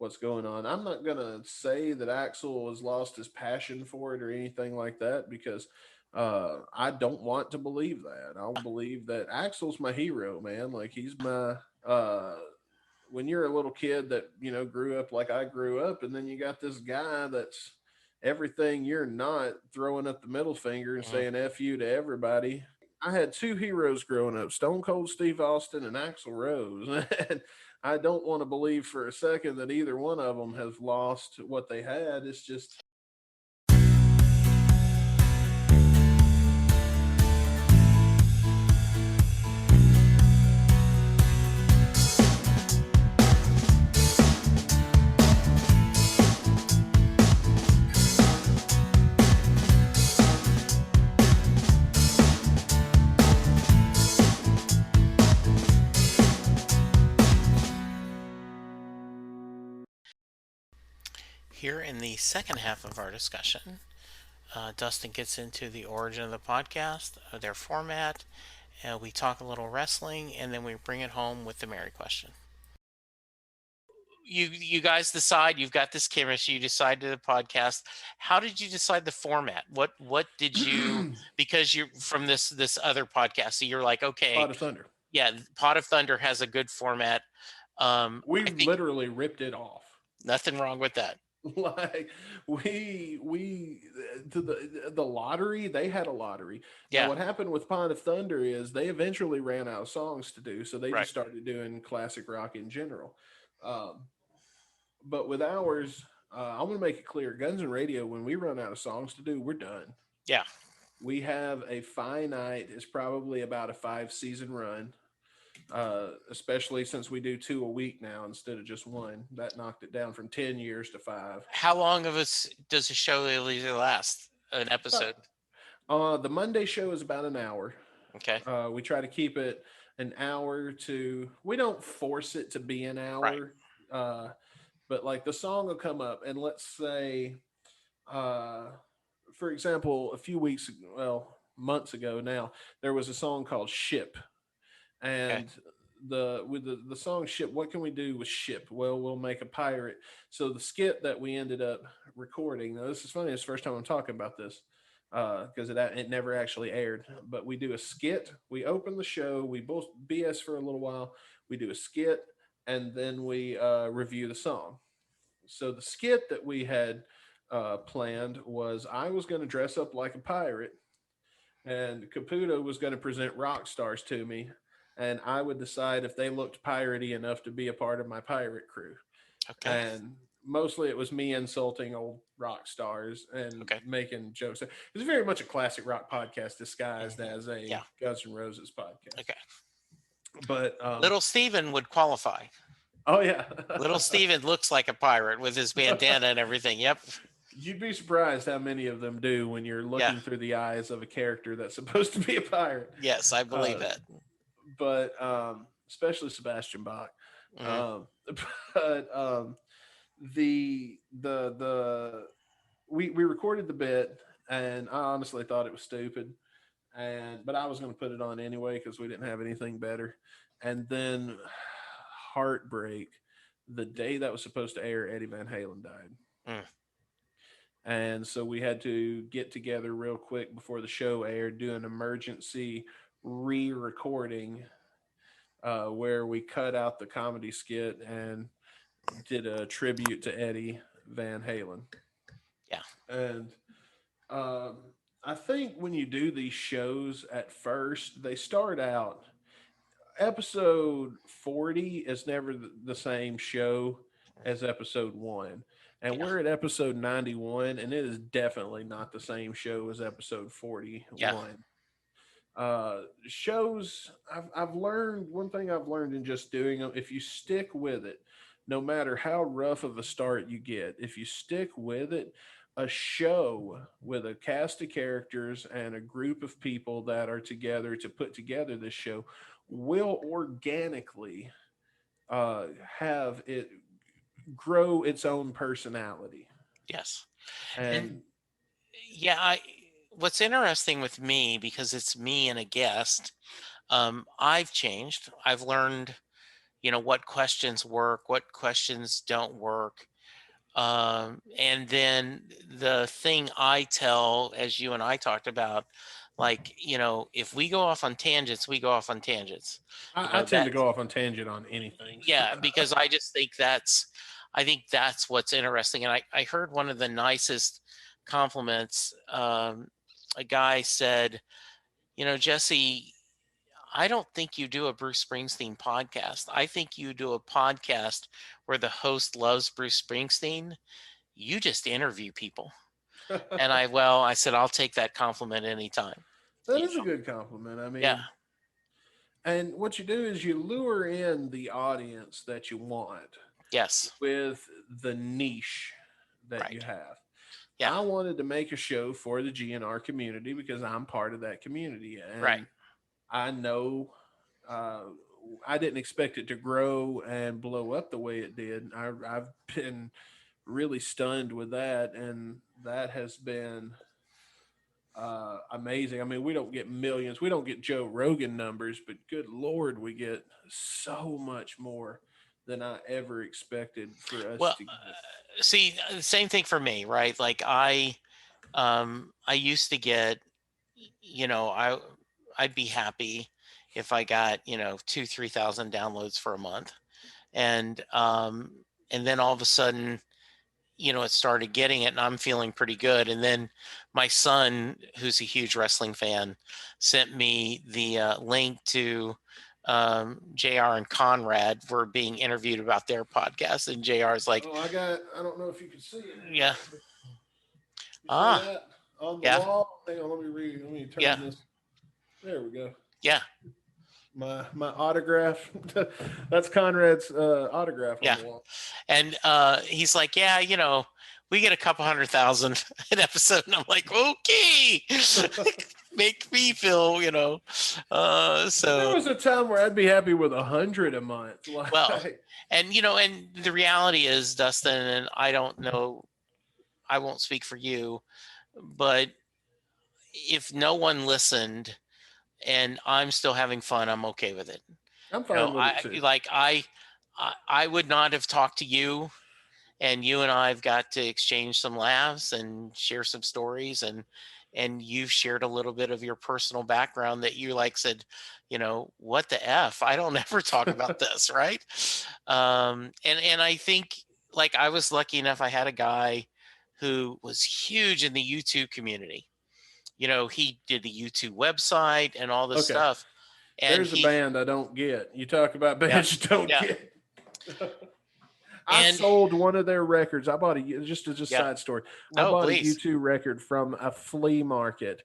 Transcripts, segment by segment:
what's going on. I'm not gonna say that Axel has lost his passion for it or anything like that, because I don't want to believe that. I'll believe that Axel's my hero, man. Like, he's my uh when you're a little kid that, grew up like I grew up, and then you got this guy that's everything you're not, throwing up the middle finger and Mhm. saying F you to everybody. I had two heroes growing up: Stone Cold Steve Austin and Axl Rose. And I don't want to believe for a second that either one of them has lost what they had. It's just, Here in the second half of our discussion, Dustin gets into the origin of the podcast, their format, we talk a little wrestling, and then we bring it home with the Mary question. You guys decide. You've got this chemistry. You decide to the podcast. How did you decide the format? What did you? Because you're from this other podcast, so you're like, okay, Pot of Thunder. yeah, Pot of Thunder has a good format. We I think literally ripped it off. nothing wrong with that. Like, we to the lottery, they had a lottery. Now, Yeah, what happened with Pond of Thunder is they eventually ran out of songs to do, so they right. just started doing classic rock in general. um, but with ours, I'm gonna make it clear: Guns and Radio, when we run out of songs to do, we're done. Yeah, We have a finite, it's probably about a 5 season run, especially since we do two a week now instead of just one. That knocked it down from 10 years to five. how long of us does a show usually last? An But episode? the Monday show is about an hour. Okay, We try to keep it an hour to. We don't force it to be an right. hour, uh, but like the song will come up, and let's say, uh, for example, a few weeks, well, months ago now, there was a song called "Ship," Okay, and the song "Ship," what can we do with ship? Well, we'll make a pirate. So the skit that we ended up recording, now this is funny, it's the first time I'm talking about this, because it never actually aired, but we do a skit. We open the show, we both BS for a little while, we do a skit, and then we review the song. So the skit that we had planned was, I was going to dress up like a pirate, and Caputo was going to present rock stars to me, and I would decide if they looked piratey enough to be a part of my pirate crew. okay, And mostly it was me insulting old rock stars and okay. making jokes. It was very much a classic rock podcast disguised Hmm. as a Yeah, Guns N' Roses podcast. okay. But Little Steven would qualify. oh yeah, Little Steven looks like a pirate with his bandana and everything. Yep. you'd be surprised how many of them do when you're Yeah. looking through the eyes of a character that's supposed to be a pirate. Yes, I believe Uh, that. but especially Sebastian Bach. Hmm. Um, but the we recorded the bit, and I honestly thought it was stupid, and but I was going to put it on anyway because we didn't have anything better. And then heartbreak, the day that was supposed to air, Eddie Van Halen died. Mm. And so we had to get together real quick before the show aired, do an emergency re-recording, where we cut out the comedy skit and did a tribute to Eddie Van Halen. Yeah. And um, I think when you do these shows at first, they start out, episode 40 is never the same show as episode 1. And Yeah. we're at episode 91, and it is definitely not the same show as episode Yeah. 41. Shows, I've learned one thing I've learned in just doing them: if you stick with it, no matter how rough of a start you get, if you stick with it, a show with a cast of characters and a group of people that are together to put together this show will organically have it grow its own personality. Yes. And And yeah, what's interesting with me, because it's me and a guest, I've changed. I've learned, what questions work, what questions don't work. And then the thing I tell, as you and I talked about, like, if we go off on tangents, we go off on tangents. I tend That, to go off on tangent on anything. yeah, because I just think that's what's interesting. And I heard one of the nicest compliments. A guy said, Jesse, I don't think you do a Bruce Springsteen podcast. I think you do a podcast where the host loves Bruce Springsteen. You just interview people. And That I said, I'll take that compliment anytime. You is a know, good compliment. I yeah, mean, and what you do is you lure in the audience that you want yes, with the niche that you right, have. yeah, I wanted to make a show for the GNR community because I'm part of that community, right. and I know uh, I didn't expect it to grow and blow up the way it did. I've been really stunned with that, and that has been amazing. I mean, we don't get millions, we don't get Joe Rogan numbers, but good Lord, we get so much more than I ever expected for us Well, to get. see, same thing for me, right? Like I used to get, you know, I, I'd be happy if I got, 2, 3,000 downloads for a month. And then all of a sudden, it started getting it and I'm feeling pretty good. And then my son, who's a huge wrestling fan, sent me the link to JR and Conrad were being interviewed about their podcast. And JR is like, Oh, I don't know if you can see it or yeah, not, but you see ah, that on the yeah, wall? Hang on, let me read. Let me yeah, turn this. There we go. yeah, My autograph. That's Conrad's autograph on yeah. the wall. And he's like, yeah, we get a couple 100,000 an episode. And I'm like, okay, make me feel, There so was a time where I'd be happy with 100 a month. well, Like, and the reality is, Dustin, and I don't know, I won't speak for you, but if no one listened and I'm still having fun, I'm okay with it. I'm fine with it too. I would not have talked to you, and you and I've got to exchange some laughs and share some stories, and you've shared a little bit of your personal background that you like said, what the f, I don't ever talk about this, right? And I think, like, I was lucky enough, I had a guy who was huge in the YouTube community. He did the YouTube website and all this Okay. stuff, and There's a he, band I don't get. You talk about yeah, bands you don't yeah, get. I and sold one of their records. I bought a just as a yeah, side story. I no, bought a please, U2 record from a flea market.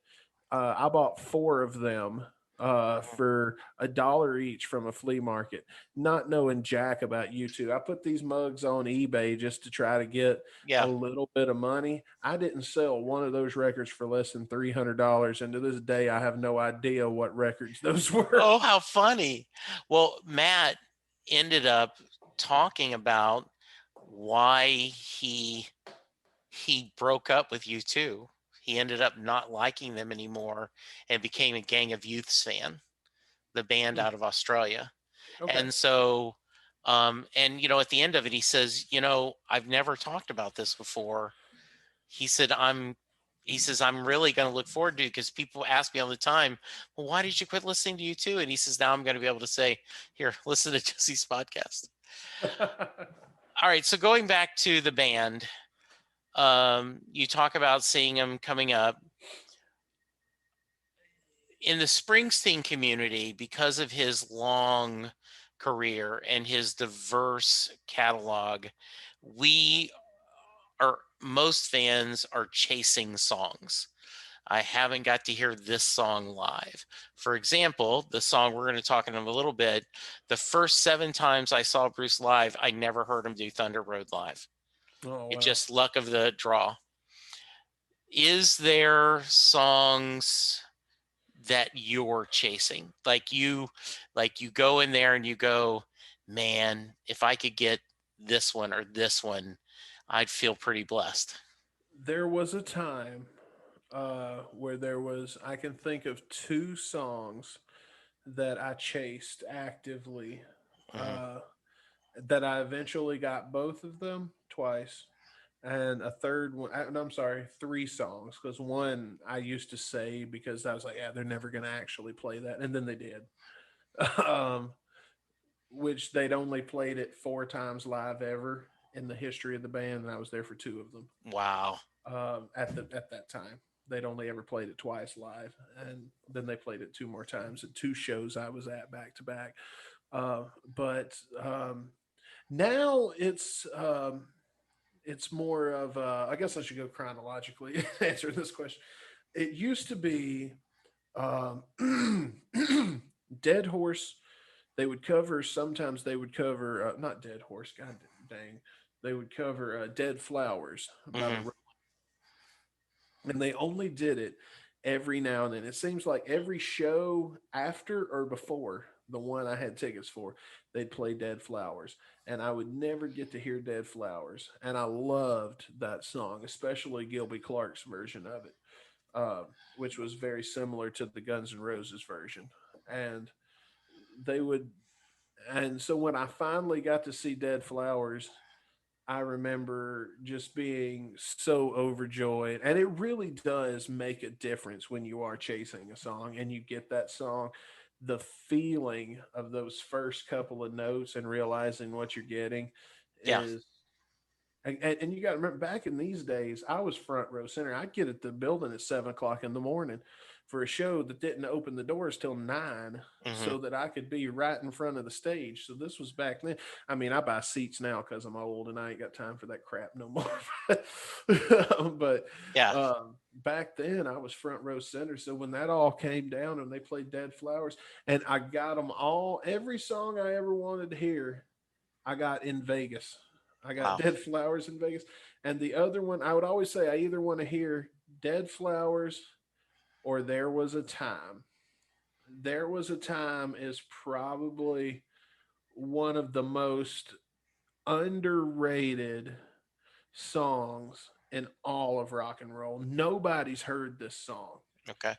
I bought four of them for $1 each from a flea market, not knowing jack about U2. I put these mugs on eBay just to try to get a yeah. little bit of money. I didn't sell one of those records for less than $300, and to this day, I have no idea what records those were. Oh, how funny. Well, Matt ended up talking about why he broke up with you too. He ended up not liking them anymore and became a Gang of Youths fan, the band Hmm, out of Australia. okay. And so and at the end of it he says, I've never talked about this before. He said, I'm really going to look forward to it because people ask me all the time, well, why did you quit listening to you too? And he says, now I'm going to be able to say, here, listen to Jesse's podcast. All right. So going back to the band, you talk about seeing him coming up in the Springsteen community because of his long career and his diverse catalog. We are, most fans are chasing songs. I haven't got to hear this song live. For example, the song we're going to talk in a little bit, the first 7 times I saw Bruce live, I never heard him do Thunder Road live. Oh It's wow. just luck of the draw. Is there songs that you're chasing? Like you go in there and you go, man, if I could get this one or this one, I'd feel pretty blessed. There was a time where there was I can think of two songs that I chased actively Mm-hmm. that I eventually got both of them twice. And a third one, no, I'm sorry, three songs. Because one I used to say because I was like, yeah, they're never going to actually play that. And then they did. um, which they'd only played it four times live ever in the history of the band. And I was there for two of them Wow. at that time. They'd only ever played it twice live. And then they played it two more times at two shows I was at back to back. But now it's more of I guess I should go chronologically answering this question. It used to be Dead Horse. They would cover sometimes they would cover not Dead Horse. God dang, they would cover Dead Flowers by Mm-hmm. the and they only did it every now and then. It seems like every show after or before the one I had tickets for, they'd play Dead Flowers, and I would never get to hear Dead Flowers. And I loved that song, especially Gilby Clarke's version of it, which was very similar to the Guns N' Roses version. And they would, and so when I finally got to see Dead Flowers, I remember just being so overjoyed. And it really does make a difference when you are chasing a song and you get that song. The feeling of those first couple of notes and realizing what you're getting Yeah. is and you got to remember back in these days, I was front row center. I'd get at the building at 7 o'clock in the morning for a show that didn't open the doors till 9 Mm-hmm. so that I could be right in front of the stage. So this was back then. I mean, I buy seats now because I'm old and I ain't got time for that crap no more. but Yeah. back then, I was front row center. So when that all came down and they played Dead Flowers, and I got them all, every song I ever wanted to hear, I got in Vegas. I got Wow. Dead Flowers in Vegas. And the other one, I would always say I either want to hear Dead Flowers or There Was a Time. There Was a Time is probably one of the most underrated songs in all of rock and roll. Nobody's heard this song, Okay.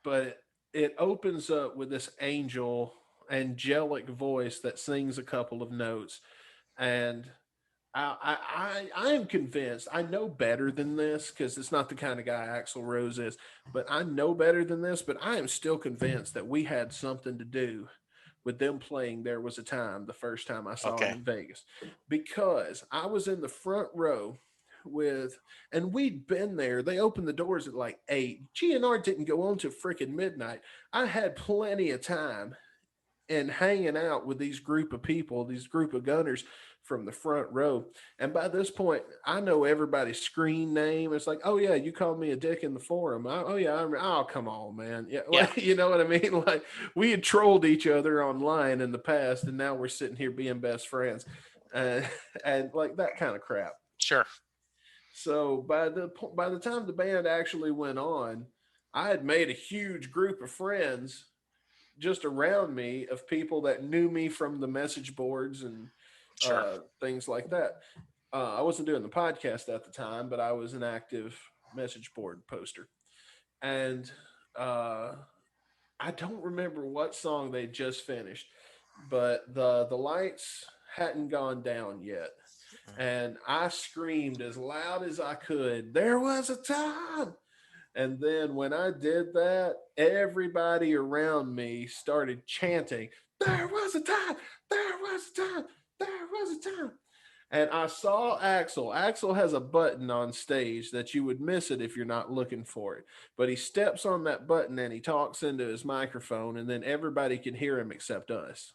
but it opens up with this angelic voice that sings a couple of notes. And I am convinced. I know better than this because it's not the kind of guy Axl Rose is, but I know better than this. But I am still convinced that we had something to do with them playing There Was a Time the first time I saw him Okay. in Vegas because I was in the front row with, and we'd been there. They opened the doors at like 8. GNR didn't go on till freaking midnight. I had plenty of time and hanging out with these group of people, these group of gunners from the front row. And by this point, I know everybody's screen name. It's like, oh yeah, you called me a dick in the forum. Oh yeah, oh come on, man. Yeah, Yeah. like, you know what I mean? Like we had trolled each other online in the past, and now we're sitting here being best friends, uh, and like that kind of crap. Sure. So by the time the band actually went on, I had made a huge group of friends just around me of people that knew me from the message boards and Sure. things like that. I wasn't doing the podcast at the time, but I was an active message board poster. And uh, I don't remember what song they just finished, but the lights hadn't gone down yet. And I screamed as loud as I could, "There was a time." And then when I did that, everybody around me started chanting, "There was a time, there was a time, there was a time." And I saw Axel. Axel has a button on stage that you would miss it if you're not looking for it. But he steps on that button and he talks into his microphone, and then everybody can hear him except us.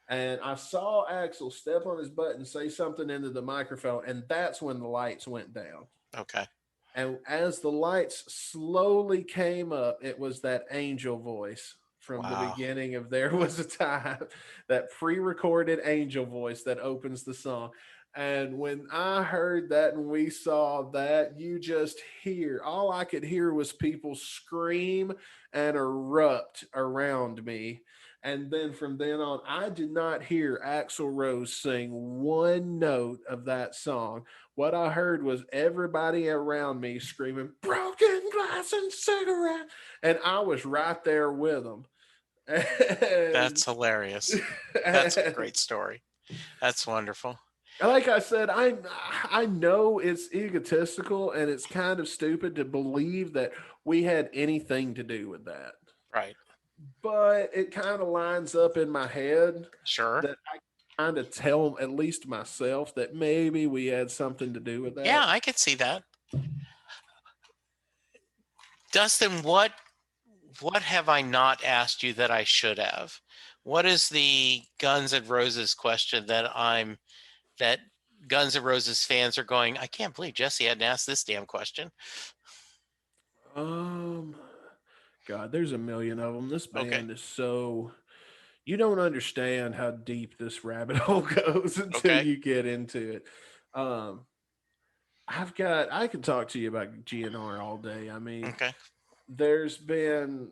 And I saw Axel step on his button, say something into the microphone, and that's when the lights went down. Okay. And as the lights slowly came up, it was that angel voice from the Wow. beginning of There Was a Time, that pre recorded angel voice that opens the song. And when I heard that and we saw that, you just hear, all I could hear was people scream and erupt around me. And then from then on, I did not hear Axl Rose sing one note of that song. What I heard was everybody around me screaming, "Broken glass and cigarette." And I was right there with them. And, That's hilarious. That's a and great story. That's wonderful. like I said, I know it's egotistical and it's kind of stupid to believe that we had anything to do with that. Right. But it kind of lines up in my head Sure. that I kind of tell at least myself that maybe we had something to do with Yeah, that. I could see that. Dustin, what have I not asked you that I should have? What is the Guns N' Roses question that Guns N' Roses fans are going, I can't believe Jesse hadn't asked this damn question. Um, God, there's a million of them. This Okay. band is so you don't understand how deep this rabbit hole goes until Okay. you get into it. Um, I could talk to you about GNR all day. I mean, Okay. there's been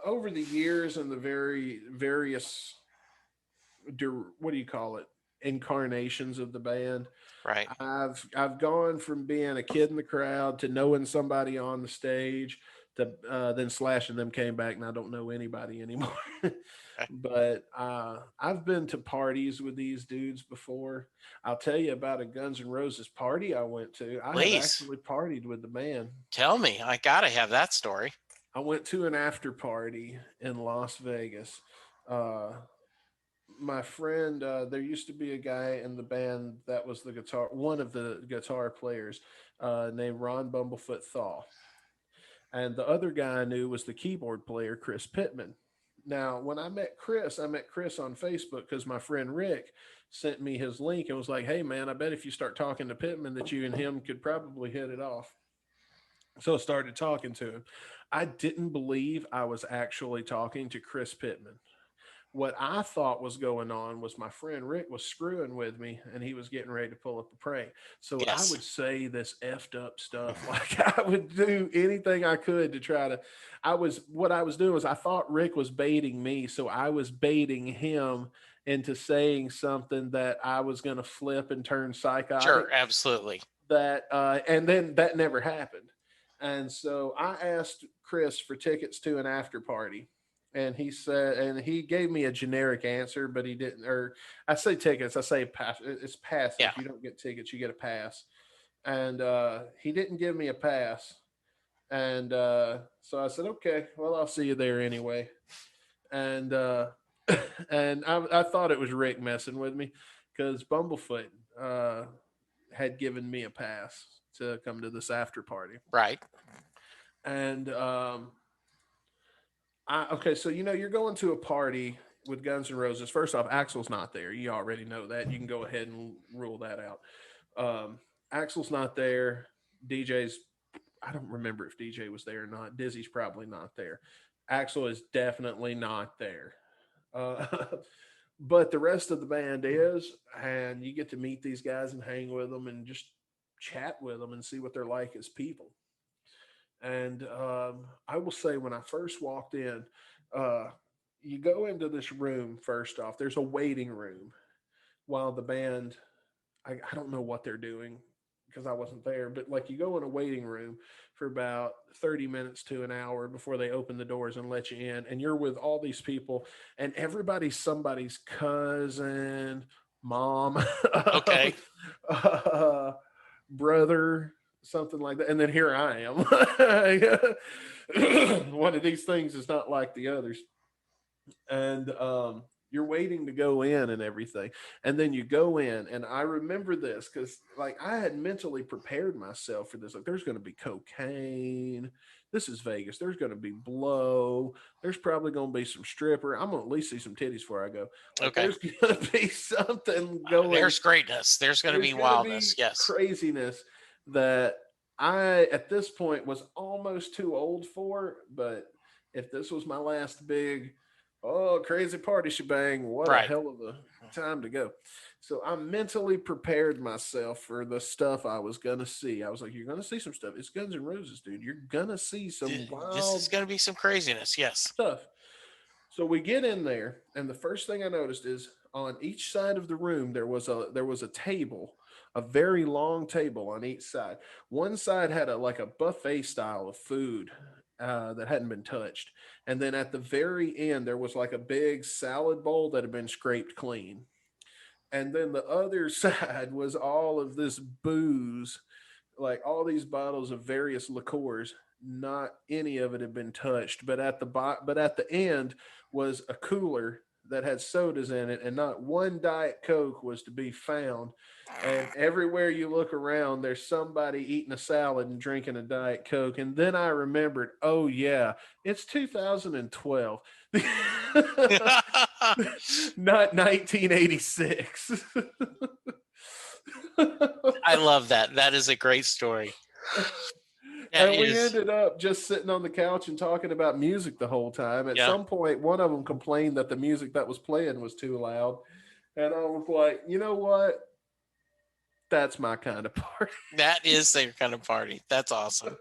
over the years and the very various what do you call it incarnations of the band. Right. I've gone from being a kid in the crowd to knowing somebody on the stage to then Slash and them came back and I don't know anybody anymore. Okay. But I've been to parties with these dudes before. I'll tell you about a Guns N' Roses party I went to. I have Please actually partied with the band. tell me. I gotta have that story. I went to an after party in Las Vegas. Uh, my friend, there used to be a guy in the band that was one of the guitar players, named Ron Bumblefoot Thaw. And the other guy I knew was the keyboard player, Chris Pittman. Now, when I met Chris on Facebook because my friend Rick sent me his link and was like, hey, man, I bet if you start talking to Pittman that you and him could probably hit it off. So I started talking to him. I didn't believe I was actually talking to Chris Pittman. What I thought was going on was my friend Rick was screwing with me and he was getting ready to pull up a prank. So I Yes. would say this effed up stuff. Like I would do anything I could to try to. What I was doing was I thought Rick was baiting me. So I was baiting him into saying something that I was going to flip and turn psychotic. Sure, absolutely. And then that never happened. And so I asked Chris for tickets to an after party, and he gave me a generic answer, but he didn't. Or I say tickets, I say pass. It's Yeah. passive. You don't get tickets, you get a pass. And he didn't give me a pass, and so I said, okay, well, I'll see you there anyway. And and I thought it was Rick messing with me because Bumblefoot uh, had given me a pass to come to this after party. Right. And okay, so you're going to a party with Guns N' Roses. First off, Axel's not there. You already know that. You can go ahead and rule that out. Axel's not there. DJ's, I don't remember if DJ was there or not. Dizzy's probably not there. Axel is definitely not there. Uh, but the rest of the band is, and you get to meet these guys and hang with them and just chat with them and see what they're like as people. And I will say, when I first walked in, uh, you go into this room first off. There's a waiting room while the band, I don't know what they're doing because I wasn't there, but like you go in a waiting room for about 30 minutes to an hour before they open the doors and let you in. And you're with all these people, and everybody's somebody's cousin, mom, Okay. uh, brother, something like that. And then here I am. One of these things is not like the others. And you're waiting to go in and everything. And then you go in. And I remember this because, like, I had mentally prepared myself for this. Like, there's going to be cocaine. This is Vegas. There's going to be blow. There's probably going to be some stripper. I'm going to at least see some titties before I go. Like, Okay. there's going to be something going. There's greatness. There's going to There's be going to be wildness. Yes. craziness that I, at this point, was almost too old for. But if this was my last big, oh, crazy party shebang, what a Right. hell of a time to go. So I mentally prepared myself for the stuff I was going to see. I was like, you're going to see some stuff. It's Guns N' Roses, dude. You're going to see some This is wild going to be some craziness. Yes. stuff. So we get in there, and the first thing I noticed is on each side of the room there was a table, a very long table on each side. One side had a like a buffet style of food, that hadn't been touched. And then at the very end, there was like a big salad bowl that had been scraped clean. And then the other side was all of this booze, like all these bottles of various liqueurs. Not any of it had been touched, but at the end was a cooler that had sodas in it, and not one Diet Coke was to be found. And everywhere you look around, there's somebody eating a salad and drinking a Diet Coke. And then I remembered, oh yeah, it's 2012. Not 1986. I love that. That is a great story. That And we is, ended up just sitting on the couch and talking about music the whole time. At yeah. some point, one of them complained that the music that was playing was too loud. And I was like, you know what? That's my kind of party. That is their kind of party. That's awesome.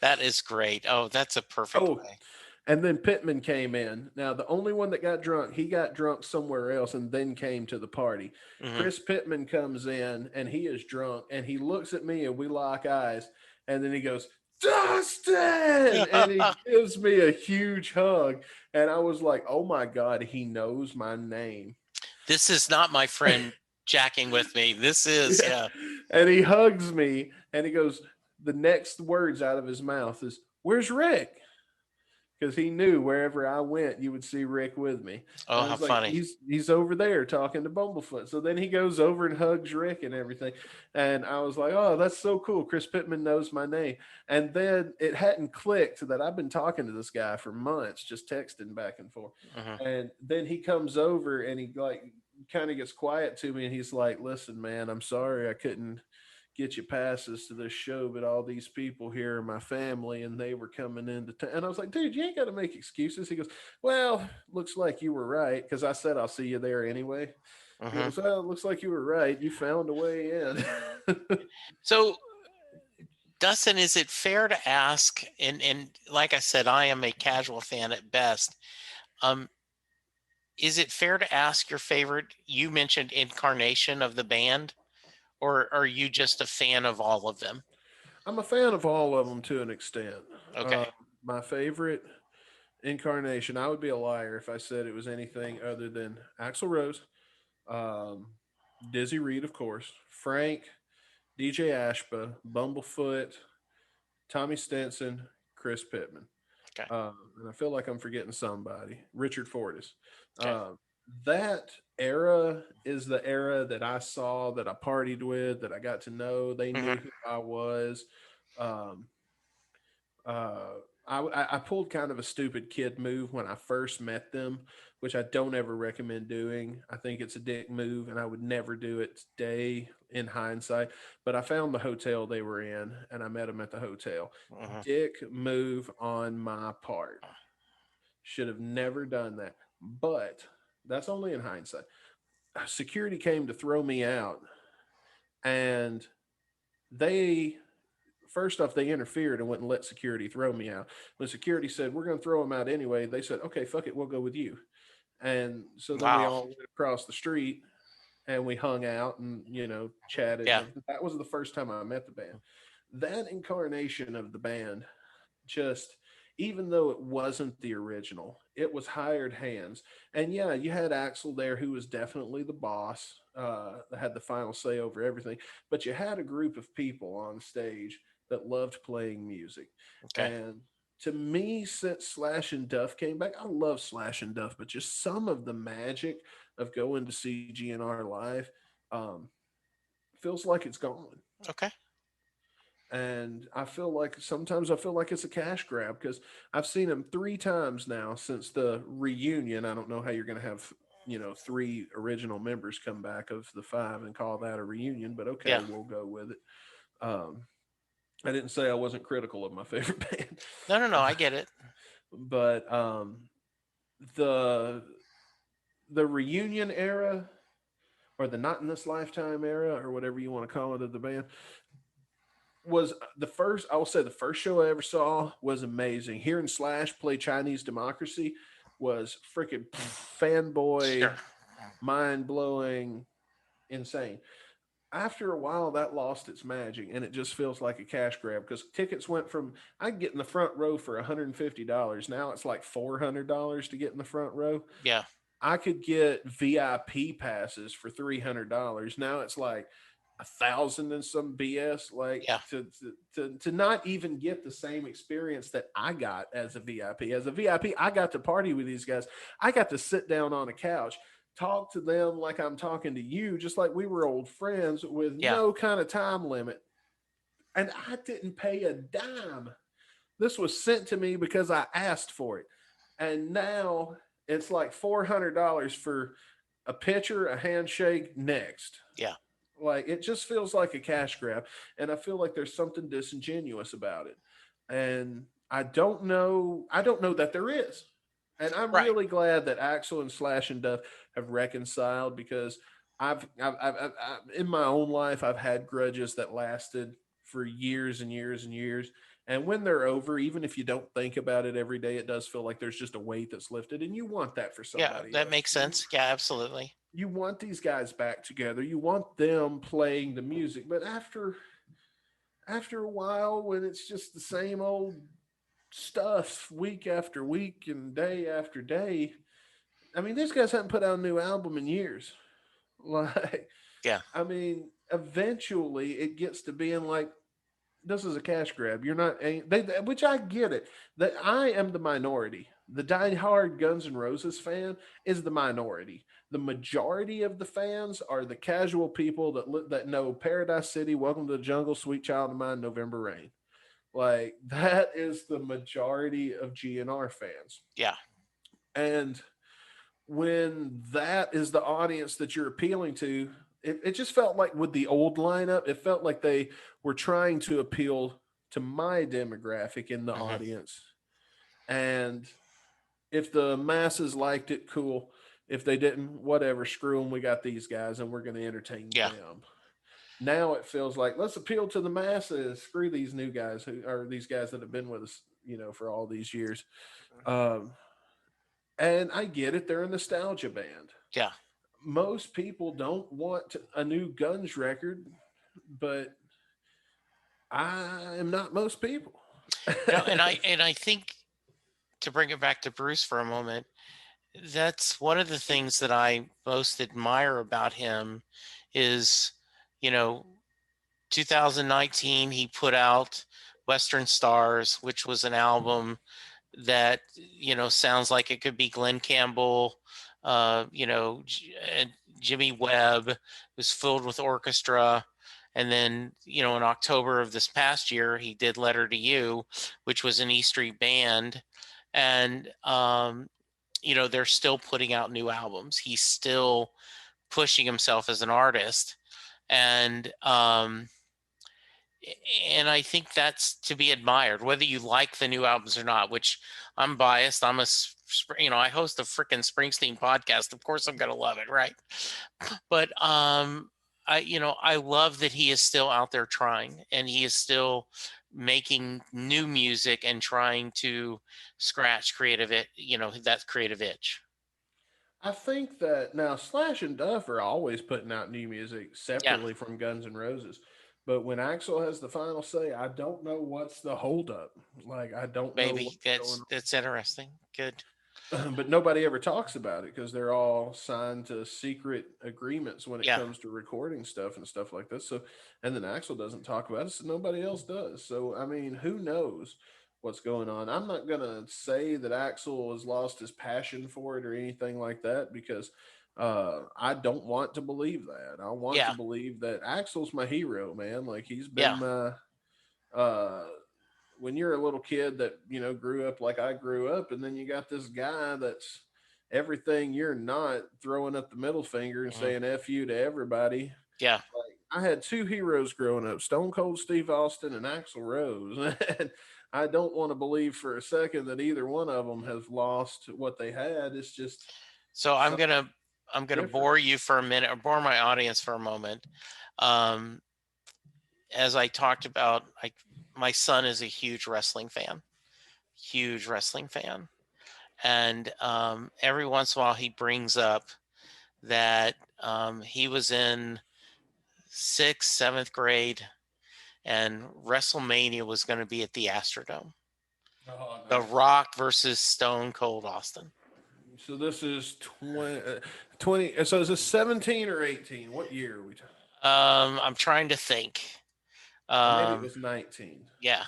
That is great. Oh, that's a perfect Oh, way. and then Pittman came in. Now, the only one that got drunk, he got drunk somewhere else and then came to the party. Hmm. Chris Pittman comes in and he is drunk and he looks at me and we lock eyes. And then he goes, Dustin! And he gives me a huge hug. And I was like, oh my God, he knows my name. This is not my friend jacking with me. This is, yeah. And he hugs me and he goes, the next words out of his mouth is, where's Rick? Because he knew wherever I went, you would see Rick with me. Oh, And I how was like, funny. he's over there talking to Bumblefoot. So then he goes over and hugs Rick and everything. And I was like, oh, that's so cool. Chris Pittman knows my name. And then it hadn't clicked that I've been talking to this guy for months, just texting back and forth. Hmm. And then he comes over and he like kind of gets quiet to me and he's like, listen, man, I'm sorry I couldn't get you passes to this show, but all these people here are my family and they were coming into town. And I was like, dude, you ain't got to make excuses. He goes, well, looks like you were right. Cause I said, I'll see you there anyway. He Hmm. goes, well, looks like you were right. You found a way in. So, Dustin, is it fair to ask, and like I said, I am a casual fan at best. Um, is it fair to ask your favorite? You mentioned incarnation of the band, or are you just a fan of all of them? I'm a fan of all of them to an extent. Okay. My favorite incarnation, I would be a liar if I said it was anything other than Axl Rose, um, Dizzy Reed, of course, Frank, DJ Ashba, Bumblefoot, Tommy Stinson, Chris Pittman. Okay. And I feel like I'm forgetting somebody. Richard Fortis. Okay. Um, that era is the era that I saw, that I partied with, that I got to know. They knew Hmm. who I was. Um, uh, I pulled kind of a stupid kid move when I first met them, which I don't ever recommend doing. I think it's a dick move, and I would never do it today in hindsight. But I found the hotel they were in, and I met them at the hotel. Hmm. Dick move on my part. Should have never done that. But that's only in hindsight. Security came to throw me out, and they first off, they interfered and wouldn't let security throw me out. When security said, we're going to throw him out anyway, they said, okay, fuck it, we'll go with you. And so then we Wow. all went across the street and we hung out and, chatted and Yeah. everything. That was the first time I met the band. That incarnation of the band just, even though it wasn't the original, it was hired hands. And yeah, you had Axel there, who was definitely the boss, that had the final say over everything. But you had a group of people on stage that loved playing music. Okay. And to me, since Slash and Duff came back, I love Slash and Duff, but just some of the magic of going to see GNR live um, feels like it's gone. Okay. And I feel like it's a cash grab because I've seen him three times now since the reunion. I don't know how you're going to have, three original members come back of the five and call that a reunion, but okay, Yeah. we'll go with it. Um, I didn't say I wasn't critical of my favorite band, No, no, no. I get it. but the the reunion era or the not in this lifetime era or whatever you want to call it of the band was the first. I will say the first show I ever saw was amazing. Hearing Slash play Chinese Democracy was freaking fanboy, Sure. mind blowing, insane. after a while that lost its magic and it just feels like a cash grab because tickets went from I get in the front row for $150. Now it's like $400 to get in the front row. Yeah. I could get VIP passes for $300. Now it's like 1,000 and some BS. Like Yeah. to not even get the same experience that I got as a VIP. As a VIP, I got to party with these guys. I got to sit down on a couch, talk to them like I'm talking to you, just like we were old friends with Yeah. no kind of time limit. And I didn't pay a dime. This was sent to me because I asked for it. And now it's like $400 for a picture, a handshake, next. Yeah. Like it just feels like a cash grab. And I feel like there's something disingenuous about it. And I don't know that there is. And I'm Right. really glad that Axel and Slash and Duff have reconciled because in my own life, I've had grudges that lasted for years and years and years. And when they're over, even if you don't think about it every day, it does feel like there's just a weight that's lifted. And you want that for Yeah. somebody That else. makes sense. Yeah, absolutely. You want these guys back together. You want them playing the music. But after a while, when it's just the same old stuff week after week and day after day, I mean, these guys haven't put out a new album in years. Like, Yeah. I mean, eventually it gets to being like, this is a cash grab. You're not, which I get it. That I am the minority. The die-hard Guns N' Roses fan is the minority. The majority of the fans are the casual people that know Paradise City, Welcome to the Jungle, Sweet Child of Mine, November Rain. Like that is the majority of GNR fans. Yeah. And when that is the audience that you're appealing to, it just felt like with the old lineup, it felt like they were trying to appeal to my demographic in the Hmm. audience. And if the masses liked it, cool. If they didn't, whatever, screw them. We got these guys and we're going to entertain Yeah. them. Now it feels like let's appeal to the masses. Screw these new guys who are these guys that have been with us, for all these years. Um, and I get it; they're a nostalgia band. Yeah. Most people don't want a new Guns record, but I am not most people. And I think, to bring it back to Bruce for a moment, that's one of the things that I most admire about him is, you know, 2019 he put out Western Stars, which was an album that sounds like it could be Glenn Campbell, and Jimmy Webb. It was filled with orchestra. And then, in October of this past year, he did Letter to You, which was an E Street band. And, they're still putting out new albums. He's still pushing himself as an artist. And, and I think that's to be admired, whether you like the new albums or not. Which I'm biased. I host a freaking Springsteen podcast. Of course, I'm gonna love it, right? But I love that he is still out there trying, and he is still making new music and trying to scratch that creative itch. I think that now Slash and Duff are always putting out new music Yeah, separately from Guns N' Roses. But when Axel has the final say, I don't know what's the holdup. Like I don't know maybe what's going that's interesting. Good. on. But nobody ever talks about it because they're all signed to secret agreements when it Yeah, comes to recording stuff and stuff like this. So and then Axel doesn't talk about it, so nobody else does. So I mean, who knows what's going on? I'm not gonna say that Axel has lost his passion for it or anything like that because I don't want to believe that. I want to yeah, believe that Axel's my hero, man. Like he's yeah. been my uh when you're a little kid that grew up like I grew up, and then you got this guy that's everything you're not, throwing up the middle finger and Mhm. saying "f you" to everybody. Yeah. Like I had two heroes growing up: Stone Cold Steve Austin and Axl Rose. And I don't want to believe for a second that either one of them has lost what they had. It's just So something I'm gonna different. bore you for a minute, or bore my audience for a moment. Um, as I talked about, my son is a huge wrestling fan, and every once in a while he brings up that he was in sixth, seventh grade, and WrestleMania was going to be at the Astrodome. Oh, The nice. Rock versus Stone Cold Austin. So this is 20, 20. So is this 17 or 18? What year are we talking? I'm trying to think. Or maybe it Um, was 19. yeah,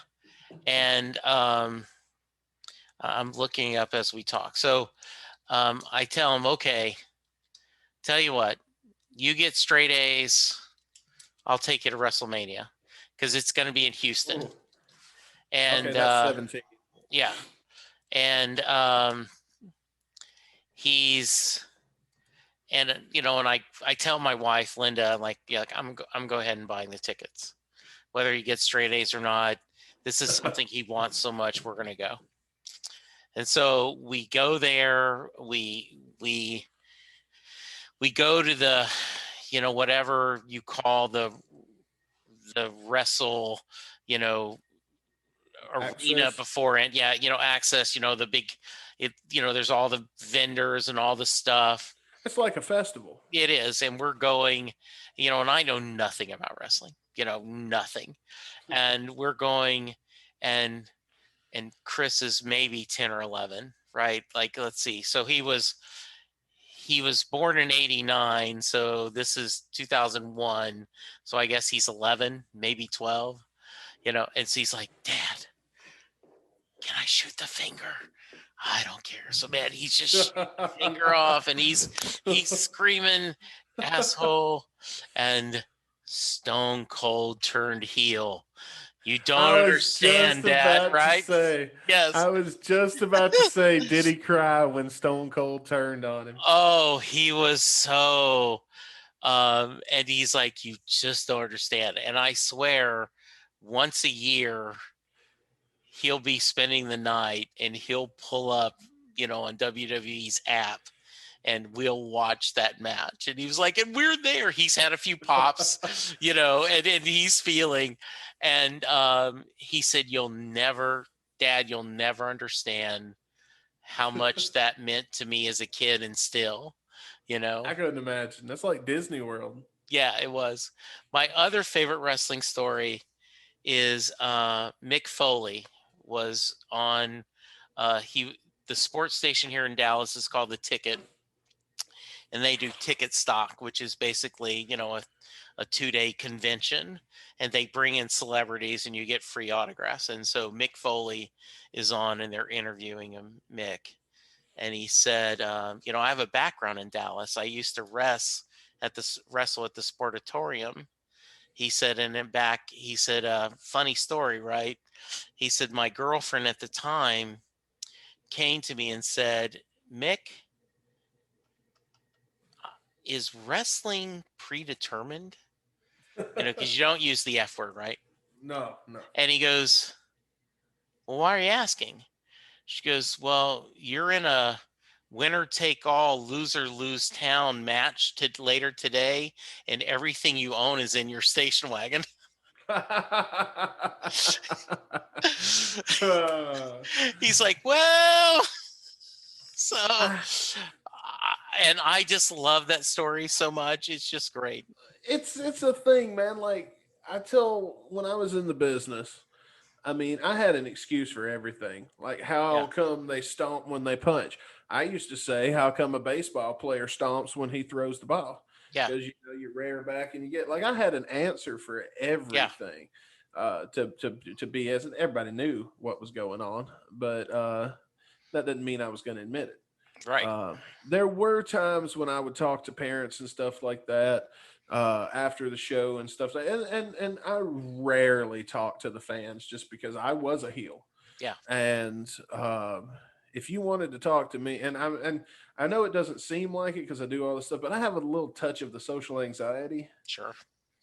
and I'm looking up as we talk. So I tell him, okay, tell you what, you get straight A's. I'll take you to WrestleMania because it's going to be in Houston. Ooh. Okay, And that's 17. yeah, and he's and and I tell my wife Linda, I'm like, yeah, like, I'm go ahead and buying the tickets, whether he gets straight A's or not. This is something he wants so much. We're gonna go. And so we go there. We go to the whatever you call the wrestle you know arena Access. before, and yeah, access, the big, there's all the vendors and all the stuff. It's like a festival. It is, and we're going, and I know nothing about wrestling, nothing. And we're going, and Chris is maybe 10 or 11, right? Like, let's see. So he was born in 89, so this is 2001. So I guess he's 11, maybe 12, and so he's like, "Dad, can I shoot the finger?" I don't care. So man, he's just shooting the finger off, and he's screaming, "Asshole!" And Stone Cold turned heel. You don't I was just understand, Dad, about to right? say, Yes. I was just about to say, did he cry when Stone Cold turned on him? Oh, he was so and he's like, "You just don't understand." And I swear, once a year he'll be spending the night and he'll pull up, on WWE's app, and we'll watch that match. And he was like, and we're there. He's had a few pops, and he's feeling. And he said, Dad, you'll never understand how much that meant to me as a kid, and still, you I know. couldn't imagine. That's like Disney World. Yeah, it was. My other favorite wrestling story is Mick Foley was on he the sports station here in Dallas is called The Ticket, and they do ticket stock, which is basically, a 2-day convention, and they bring in celebrities and you get free autographs. And so Mick Foley is on, and they're interviewing him, Mick, and he said, I have a background in Dallas. I used to wrestle at the Sportatorium. He said, and then back, he said, funny story, right? He said, my girlfriend at the time came to me and said, Mick, is wrestling predetermined? Because you don't use the F word, right? No, no. And he goes, well, why are you asking? She goes, well, you're in a winner take all, loser lose town match later today, and everything you own is in your station wagon. He's like, well, so, and I just love that story so much. It's just great. it's a thing, man. Like I tell when I was in the business, I mean, I had an excuse for everything. Like, Yeah. how come they stomp when they punch? I used to say, how come a baseball player stomps when he throws the ball? Yeah. Because you rear back and you get like I had an answer for Yeah. everything. To be as everybody knew what was going on, but that didn't mean I was going to admit it. Right. There were times when I would talk to parents and stuff like that after the show and stuff like, and I rarely talk to the fans just because I was a heel. Yeah. And if you wanted to talk to me, and I know it doesn't seem like it because I do all this stuff, but I have a little touch of the social anxiety. Sure.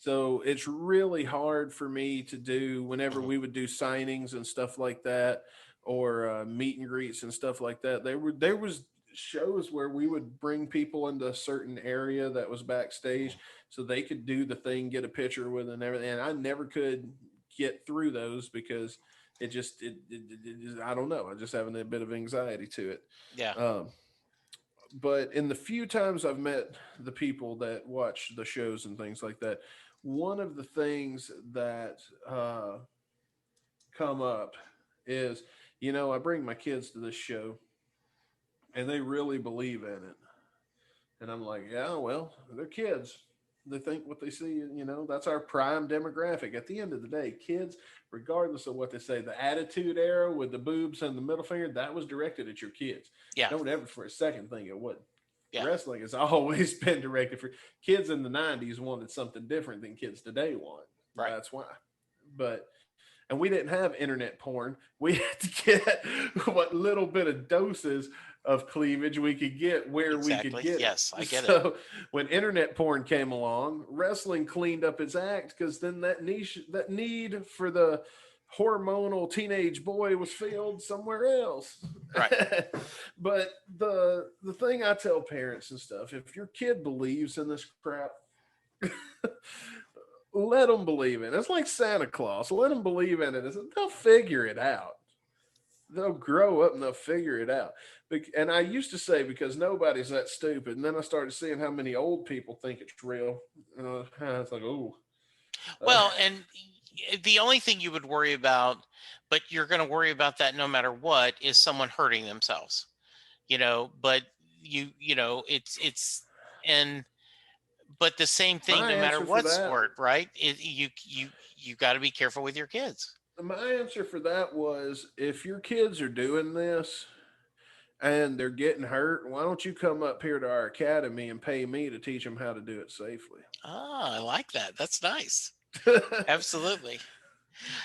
So it's really hard for me to do whenever Mhm. we would do signings and stuff like that, or meet and greets and stuff like that. There was shows where we would bring people into a certain area that was backstage so they could do the thing, get a picture with, and everything. And I never could get through those because I don't know. I just having a bit of anxiety to it. Yeah. Um, but in the few times I've met the people that watch the shows and things like that, one of the things that come up is, I bring my kids to this show and they really believe in it. And I'm like, yeah, well, they're kids. They think what they see, that's our prime demographic. At the end of the day, kids, regardless of what they say, the attitude era with the boobs and the middle finger, that was directed at your kids. Yeah. Don't ever for a second think it wouldn't. Yeah. Wrestling has always been directed for kids in the 90s wanted something different than kids today want. Right. That's why. But and we didn't have internet porn. We had to get what little bit of doses of cleavage we could get where we could Exactly. get Yes, I it. get it. So when internet porn came along, wrestling cleaned up its act because then that need for the hormonal teenage boy was filled somewhere else. Right. But the thing I tell parents and stuff, if your kid believes in this crap, let them believe in it. It's like Santa Claus. Let them believe in it. They'll figure it out. They'll grow up and they'll figure it out. And I used to say because nobody's that stupid, and then I started seeing how many old people think it's real. And it's like, oh. Well, and the only thing you would worry about, but you're going to worry about that no matter what, is someone hurting themselves. But and but the same thing My no matter answer for what that, sport, right? You got to be careful with your kids. my answer for that was if your kids are doing this and they're getting hurt, why don't you come up here to our academy and pay me to teach them how to do it safely? Ah, I like that. That's nice. Absolutely.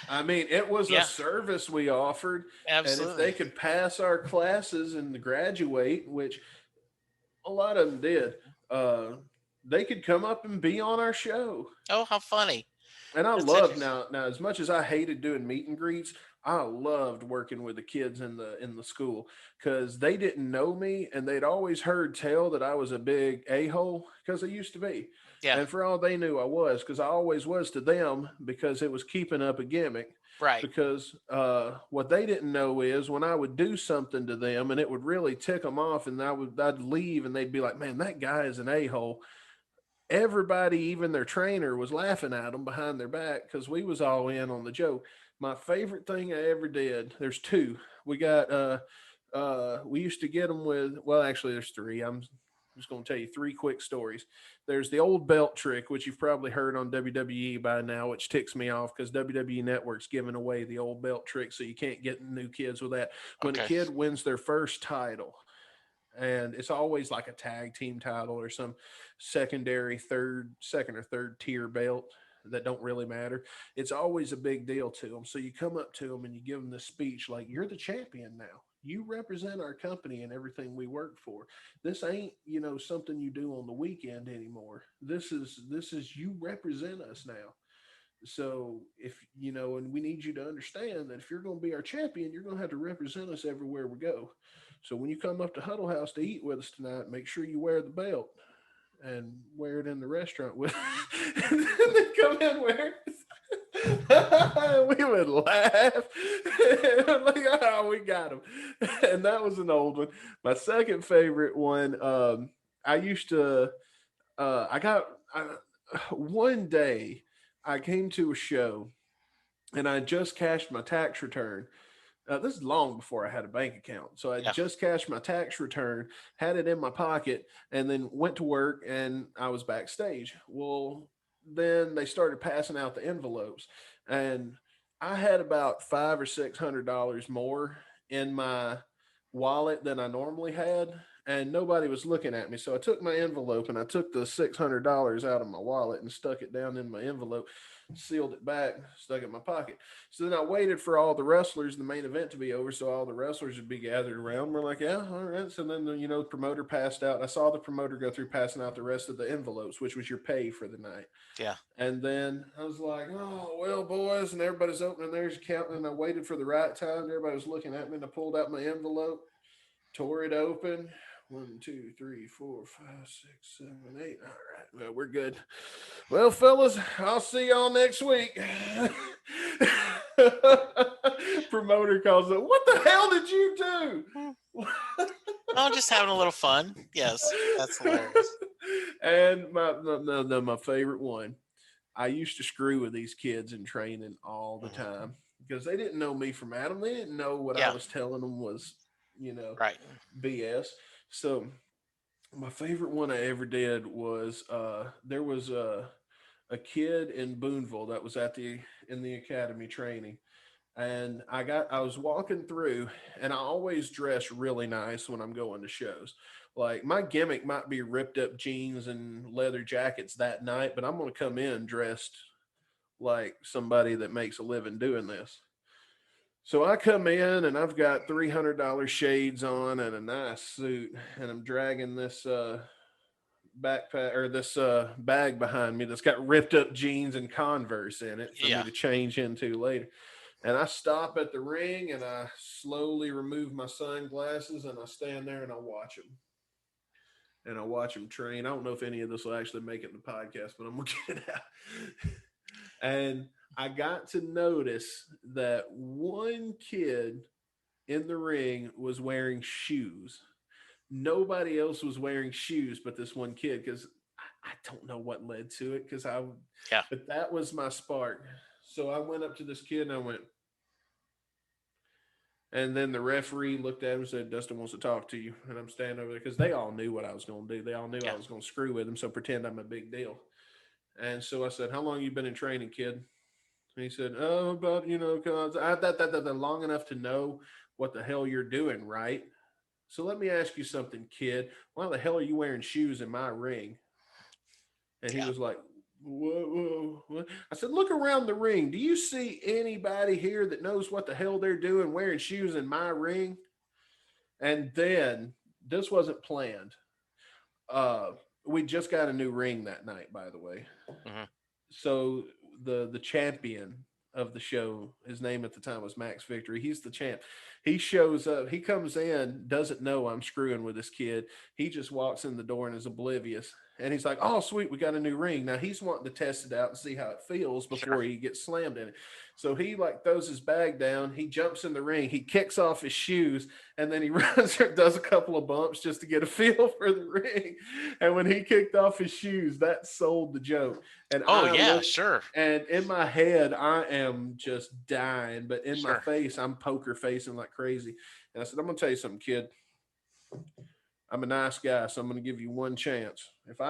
I mean, it was a Yeah, service we offered. And if they absolutely. could pass our classes and graduate, which a lot of them did, they could come up and be on our show. Oh, how funny. And I That's love interesting. now as much as I hated doing meet and greets, I loved working with the kids in the school because they didn't know me and they'd always heard tell that I was a big a-hole because I used to be. Yeah, And for all they knew I was, because I always was to them because it was keeping up a gimmick. right. Because what they didn't know is when I would do something to them and it would really tick them off, and I'd leave and they'd be like, "Man, that guy is an a-hole." Everybody, even their trainer, was laughing at them behind their back because we was all in on the joke. My favorite thing I ever did, there's two. We got we used to get them with, well, actually there's three. I'm just going to tell you three quick stories. There's the old belt trick, which you've probably heard on WWE by now, which ticks me off because WWE Network's giving away the old belt trick, so you can't get new kids with that. When a Okay. kid wins their first title, and it's always like a tag team title or some second or third tier belt that don't really matter. It's always a big deal to them. So you come up to them and you give them this speech like, "You're the champion now. You represent our company and everything we work for. This ain't, something you do on the weekend anymore. This is you represent us now. So if and we need you to understand that if you're going to be our champion, you're going to have to represent us everywhere we go. So when you come up to Huddle House to eat with us tonight, make sure you wear the belt and wear it in the restaurant with." And then they come in wearing we would laugh. Like, oh, we got him. And that was an old one. My second favorite one, I used to, one day I came to a show and I just cashed my tax return. This is long before I had a bank account. So I Yeah. just cashed my tax return, had it in my pocket, and then went to work and I was backstage. Well, then they started passing out the envelopes. And I had about $500 or $600 more in my wallet than I normally had. And nobody was looking at me. So I took my envelope and I took the $600 out of my wallet and stuck it down in my envelope, sealed it back, stuck it in my pocket. So then I waited for all the wrestlers, the main event to be over, so all the wrestlers would be gathered around. We're like, yeah, all right. So then the promoter passed out. I saw the promoter go through passing out the rest of the envelopes, which was your pay for the night. Yeah. And then I was like, oh well, boys, and everybody's opening theirs, counting. And I waited for the right time. Everybody was looking at me, and I pulled out my envelope, tore it open. 1, 2, 3, 4, 5, 6, 7, 8. All right. Well, we're good. Well, fellas, I'll see y'all next week. Promoter calls up. What the hell did you do? Oh, just having a little fun. Yes, that's hilarious. And my favorite one. I used to screw with these kids in training all the Mhm. time because they didn't know me from Adam. They didn't know what I Yeah. was telling them was, you know, Right. BS. So my favorite one I ever did was there was a kid in Boonville that was at the in the academy training, and I was walking through, and I always dress really nice when I'm going to shows. Like my gimmick might be ripped up jeans and leather jackets that night, but I'm going to come in dressed like somebody that makes a living doing this. So I come in and I've got $300 shades on and a nice suit, and I'm dragging this backpack or this bag behind me that's got ripped up jeans and Converse in it for me Yeah. to change into later. And I stop at the ring and I slowly remove my sunglasses and I stand there and I watch them. And I watch them train. I don't know if any of this will actually make it in the podcast, but I'm going to get it out. And I got to notice that one kid in the ring was wearing shoes. Nobody else was wearing shoes but this one kid because I don't know what led to it Yeah. but that was my spark. So I went up to this kid and I went, and then the referee looked at him and said, Dustin wants to talk to you. And I'm standing over there because they all knew what I was going to do. They all knew I Yeah. was going to screw with him. So pretend I'm a big deal. And so I said, how long you been in training, kid? And he said, oh, about, cause long enough to know what the hell you're doing, right? So let me ask you something, kid. Why the hell are you wearing shoes in my ring? And he Yeah. was like, what? I said, look around the ring. Do you see anybody here that knows what the hell they're doing wearing shoes in my ring? And then this wasn't planned. Uh, we just got a new ring that night, by the way. Hmm. So the champion of the show, his name at the time was Max Victory. He's the champ. He shows up. He comes in, doesn't know I'm screwing with this kid. He just walks in the door and is oblivious. And he's like, "Oh, sweet, we got a new ring." Now he's wanting to test it out and see how it feels Sure. before he gets slammed in it. So he like throws his bag down. He jumps in the ring. He kicks off his shoes, and then he runs or does a couple of bumps just to get a feel for the ring. And when he kicked off his shoes, that sold the joke. And Oh, I yeah. look, Sure. and in my head, I am just dying, but in my Sure. face, I'm poker facing like crazy. And I said, I'm gonna tell you something, kid. I'm a nice guy, so I'm gonna give you one chance. If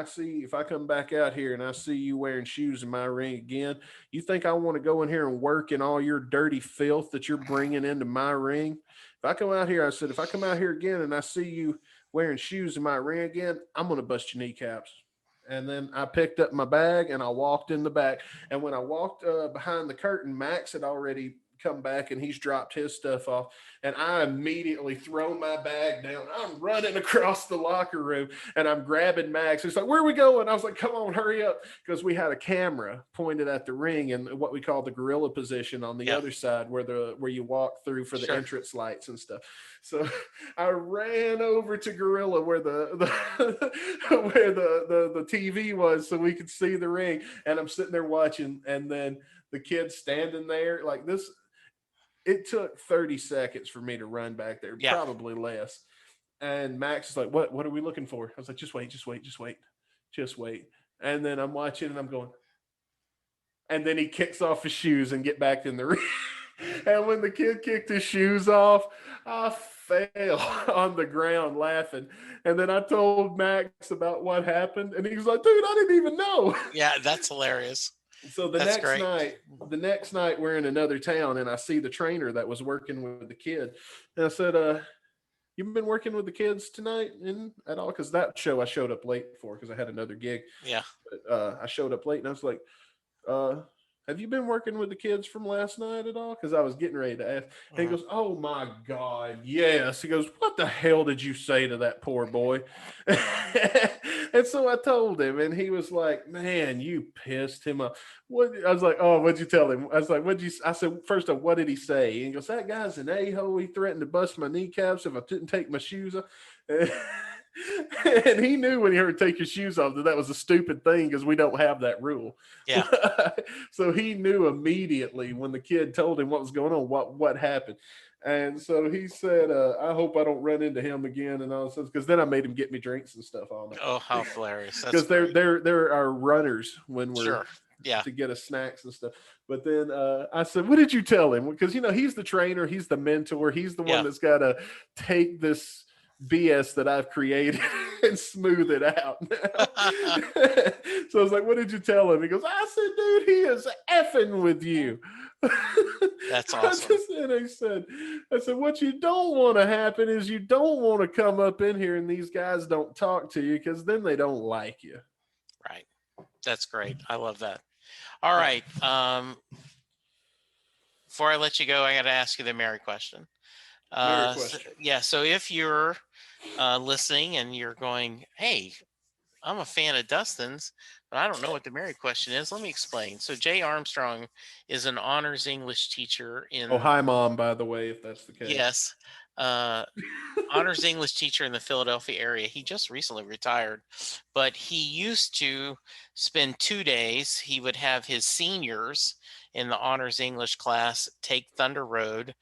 I come back out here and I see you wearing shoes in my ring again, you think I want to go in here and work in all your dirty filth that you're bringing into my ring? If I come out here, I said, if I come out here again and I see you wearing shoes in my ring again, I'm gonna bust your kneecaps. And then I picked up my bag and I walked in the back. And when I walked behind the curtain, Max had already come back and he's dropped his stuff off. And I immediately throw my bag down. I'm running across the locker room and I'm grabbing Max. He's like, where are we going? I was like, come on, hurry up. Because we had a camera pointed at the ring and what we call the gorilla position on the Yeah. other side where you walk through for the Sure. entrance lights and stuff. So I ran over to Gorilla where the where the TV was so we could see the ring. And I'm sitting there watching, and then the kid standing there like this. It took 30 seconds for me to run back there, Yeah. probably less. And Max is like, what are we looking for? I was like, just wait, just wait, just wait, just wait. And then I'm watching and I'm going, and then he kicks off his shoes and get back in the ring. And when the kid kicked his shoes off, I fell on the ground laughing. And then I told Max about what happened, and he was like, "Dude, I didn't even know." Yeah. That's hilarious. So That's great. the next night we're in another town, and I see the trainer that was working with the kid, and I said, "You've been working with the kids tonight in at all?" Because that show I showed up late for because I had another gig. Yeah. But I showed up late, and I was like, uh, have you been working with the kids from last night at all? Because I was getting ready to ask. And he Hmm. goes, oh my God, yes. He goes, what the hell did you say to that poor boy? And so I told him, and he was like, man, you pissed him off. What? I was like, oh, what'd you tell him? I was like, I said, first off, what did he say? And he goes, that guy's an a-hole. He threatened to bust my kneecaps if I didn't take my shoes off. And he knew when he heard take your shoes off that was a stupid thing because we don't have that rule. Yeah. So he knew immediately when the kid told him what was going on, what happened. And so he said, I hope I don't run into him again and all this because then I made him get me drinks and stuff all night. Oh, how hilarious. That's Because great. there are runners when we're Sure. Yeah. to get us snacks and stuff. But then I said, "What did you tell him?" Because he's the trainer, he's the mentor, he's the one Yeah. that's got to take this BS that I've created and smooth it out now. So I was like, "What did you tell him?" He goes, "I said, dude, he is effing with you." That's awesome. And I said, what you don't want to happen is you don't want to come up in here and these guys don't talk to you because then they don't like you. Right. That's great. I love that. All Yeah. right. Before I let you go, I got to ask you the Mary question. Mary question. Yeah. So if you're listening and you're going, hey, I'm a fan of Dustin's, but I don't know what the Mary question is. Let me explain. So Jay Armstrong is an honors English teacher Oh, in, hi, Mom, by the way, if that's the case. yes, uh, honors English teacher in the Philadelphia area. He just recently retired, but he used to spend 2 days. He would have his seniors in the honors English class take Thunder Road,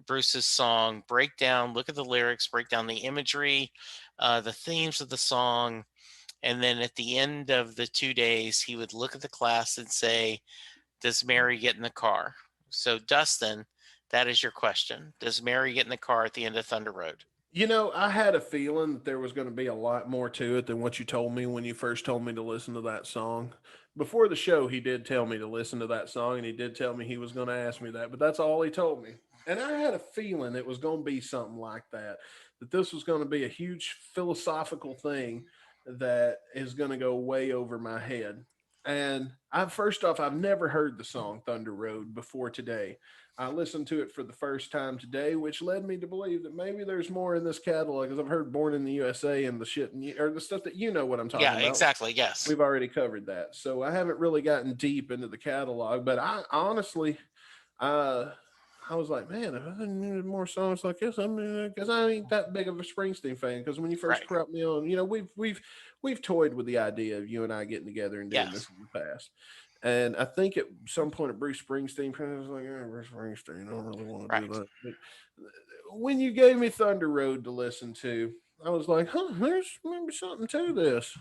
Bruce's song, break down, look at the lyrics, break down the imagery, the themes of the song. And then at the end of the 2 days, he would look at the class and say, does Mary get in the car? So, Dustin, that is your question. Does Mary get in the car at the end of Thunder Road? I had a feeling that there was going to be a lot more to it than what you told me when you first told me to listen to that song. Before the show, he did tell me to listen to that song, and he did tell me he was going to ask me that, but that's all he told me. And I had a feeling it was going to be something like that, that this was going to be a huge philosophical thing that is going to go way over my head. And first off, I've never heard the song Thunder Road before today. I listened to it for the first time today, which led me to believe that maybe there's more in this catalog. Because I've heard "Born in the USA" and the shit, or the stuff that you know what I'm talking Yeah, about. exactly. Yes. We've already covered that, so I haven't really gotten deep into the catalog. But I honestly, uh, I was like, man, if I needed more songs like this, I mean, because I ain't that big of a Springsteen fan. Because when you first Right. brought me on, we've toyed with the idea of you and I getting together and doing Yes. this in the past. And I think at some point, Bruce Springsteen was like, Bruce Springsteen, I don't really want to do Right. that. But when you gave me Thunder Road to listen to, I was like, huh, there's maybe something to this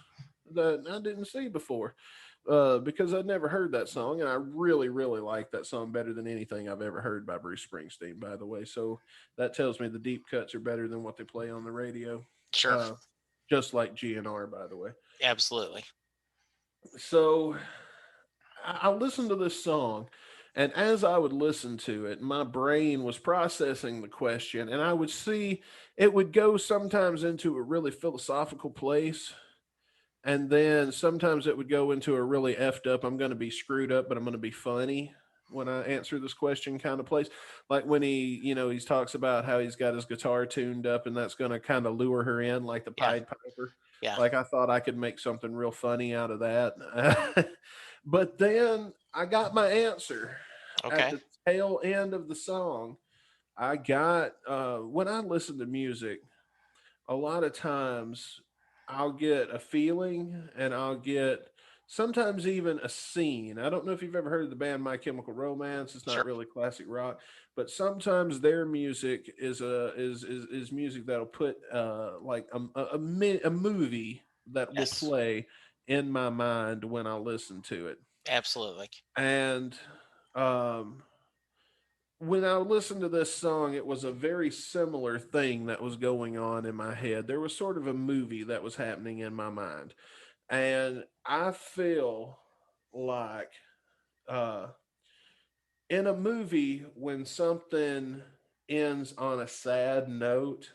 that I didn't see before. Because I'd never heard that song, and I really, really like that song better than anything I've ever heard by Bruce Springsteen, by the way. So that tells me the deep cuts are better than what they play on the radio. Sure. Uh, just like GNR, by the way. Absolutely. So I listened to this song, and as I would listen to it, my brain was processing the question, and I would see it would go sometimes into a really philosophical place, and then sometimes it would go into a really effed up, I'm going to be screwed up, but I'm going to be funny when I answer this question kind of place. Like when he talks about how he's got his guitar tuned up, and that's going to kind of lure her in like the Yeah. Pied Piper. Yeah. Like I thought I could make something real funny out of that. But then I got my answer at Okay. the tail end of the song. I got when I listen to music, a lot of times I'll get a feeling and I'll get sometimes even a scene. I don't know if you've ever heard of the band My Chemical Romance. It's not Sure. really classic rock, but sometimes their music is music that'll put like a movie that will Yes. play in my mind when I listen to it. Absolutely. And um when I listened to this song, it was a very similar thing that was going on in my head. There was sort of a movie that was happening in my mind. And I feel like uh, in a movie, when something ends on a sad note,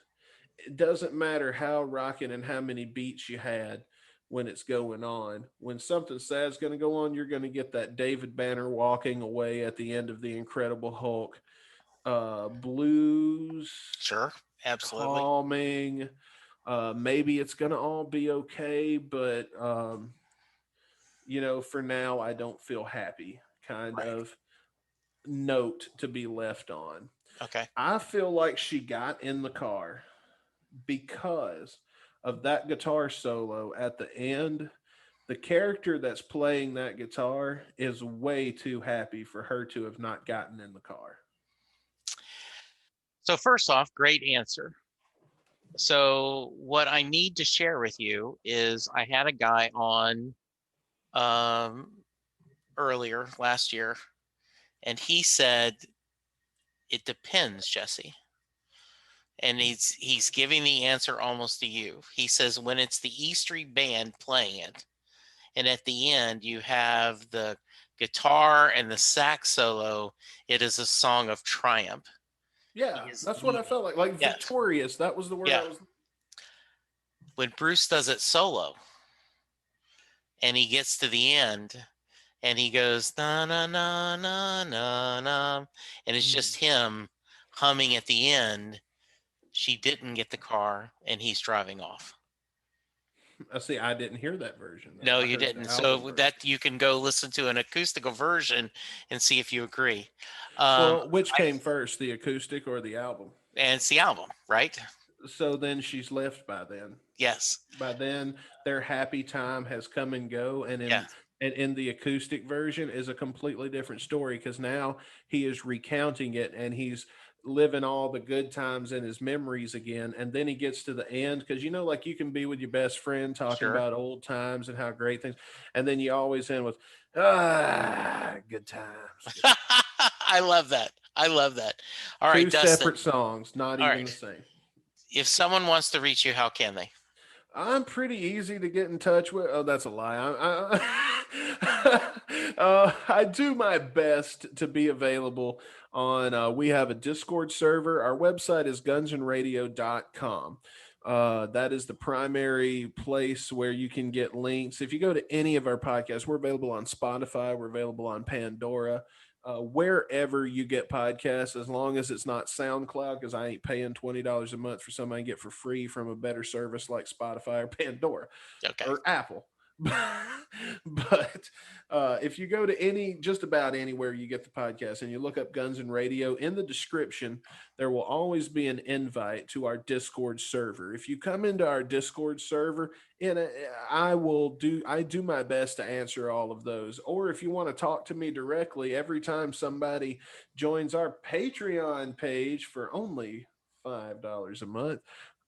it doesn't matter how rocking and how many beats you had when it's going on. When something sad's going to go on, you're going to get that David Banner walking away at the end of The Incredible Hulk, blues, Sure. Absolutely. calming. Maybe it's gonna all be okay, but for now, I don't feel happy. Kind Right. of note to be left on. Okay. I feel like she got in the car because of that guitar solo at the end. The character that's playing that guitar is way too happy for her to have not gotten in the car. So first off, great answer. So what I need to share with you is I had a guy on um, earlier last year, and he said it depends, Jesse. And he's giving the answer almost to you. He says when it's the E Street Band playing it, and at the end you have the guitar and the sax solo, it is a song of triumph. Yeah, that's what I felt like. Like Yes, victorious. That was the word I yeah. was. When Bruce does it solo, and he gets to the end, and he goes na na na na na na, and it's just him humming at the end. She didn't get the car, and he's driving off. I see. I didn't hear that version though. No, I you heard the didn't. album So version. that you can go listen to an acoustical version and see if you agree. Um, Well, which I, came first, the acoustic or the album? and it's the album, right? So then she's left by then. Yes. By then, their happy time has come and go, and Yeah. in the acoustic version is a completely different story because now he is recounting it and he's living all the good times in his memories again. And then he gets to the end because like you can be with your best friend talking Sure. about old times and how great things, and then you always end with good times. I love that. I love that. All right, Two Dustin. separate songs, not All even the right. same. If someone wants to reach you, how can they? I'm pretty easy to get in touch with. Oh, that's a lie. I do my best to be available on. We have a Discord server. Our website is gunsandradio.com. That is the primary place where you can get links. If you go to any of our podcasts, we're available on Spotify, we're available on Pandora, wherever you get podcasts, as long as it's not SoundCloud, because I ain't paying $20 a month for something I can get for free from a better service like Spotify or Pandora Okay. or Apple. But if you go to just about anywhere you get the podcast and you look up Guns and Radio, in the description there will always be an invite to our Discord server. If you come into our Discord server, I do my best to answer all of those. Or if you want to talk to me directly, every time somebody joins our Patreon page for only $5 a month,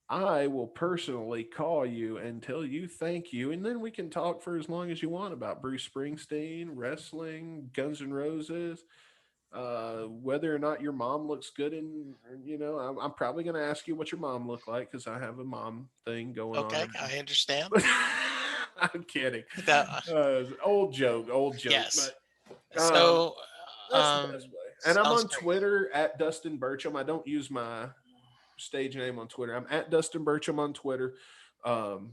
I will personally call you and tell you thank you, and then we can talk for as long as you want about Bruce Springsteen, wrestling, Guns N' Roses, whether or not your mom looks good. And I'm probably going to ask you what your mom looked like because I have a mom thing going Okay. on. I understand. I'm kidding. That, Old joke, yes. but So, that's the best way. And I'm sounds on great. Twitter at Dustin Burcham. I don't use my stage name on Twitter. I'm at Dustin Burcham on Twitter. Um,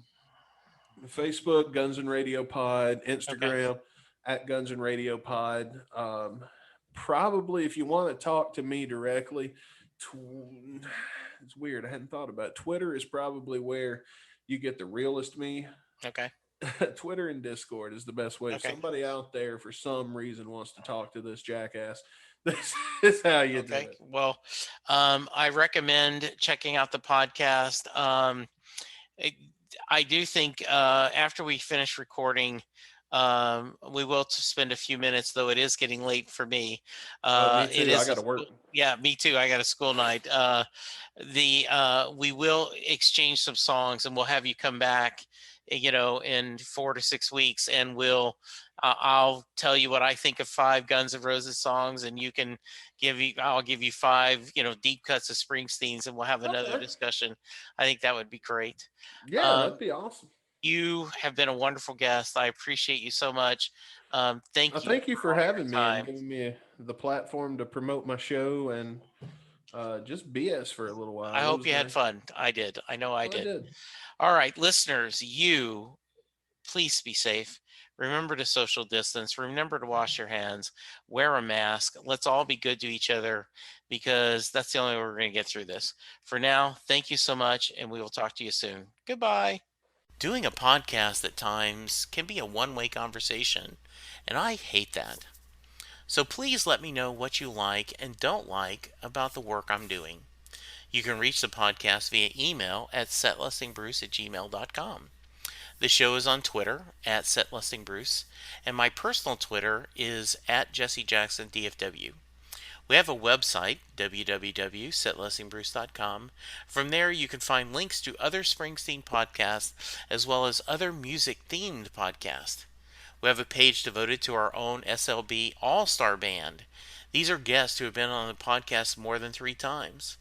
Facebook, Guns and Radio Pod. Okay. Instagram, at Guns and Radio Pod. Probably if you want to talk to me directly, it's weird. I hadn't thought about it. Twitter is probably where you get the realest me. Okay. Twitter and Discord is the best way. If Okay. somebody out there for some reason wants to talk to this jackass, this is how you do Okay. it. Well, I recommend checking out the podcast. It, I do think after we finish recording, we will spend a few minutes, though it is getting late for me. Oh, me It too. I is got to work. yeah, me too. I got a school night. We will exchange some songs, and we'll have you come back, in 4 to 6 weeks, and I'll tell you what I think of 5 Guns N' Roses songs, and I'll give you 5, deep cuts of Springsteen's, and we'll have another Okay. discussion. I think that would be great. Yeah, that'd Um, be awesome. you have been a wonderful guest. I appreciate you so much. Thank you Thank you for for all having me your and time. giving me the platform to promote my show and just BS for a little I while. It hope was you had nice. fun. I did. I know I I did. did. All right, listeners, please be safe. Remember to social distance. Remember to wash your hands. Wear a mask. Let's all be good to each other because that's the only way we're going to get through this. For now, thank you so much, and we will talk to you soon. Goodbye. Doing a podcast at times can be a one-way conversation, and I hate that. So please let me know what you like and don't like about the work I'm doing. You can reach the podcast via email at setlistingbruce@gmail.com. The show is on Twitter at setlistingbruce, and my personal Twitter is at jessejacksondfw. We have a website, www.setlistingbruce.com. From there, you can find links to other Springsteen podcasts as well as other music-themed podcasts. We have a page devoted to our own SLB All-Star Band. These are guests who have been on the podcast more than 3 times.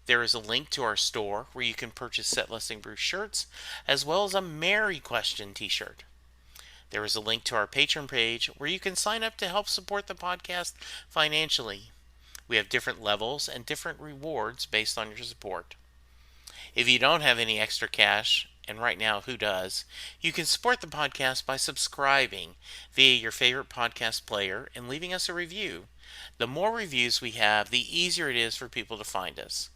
There is a link to our store where you can purchase Set Listing Bruce shirts, as well as a Mary Question t-shirt. There is a link to our Patreon page where you can sign up to help support the podcast financially. We have different levels and different rewards based on your support. If you don't have any extra cash, and right now, who does? You can support the podcast by subscribing via your favorite podcast player and leaving us a review. The more reviews we have, the easier it is for people to find us.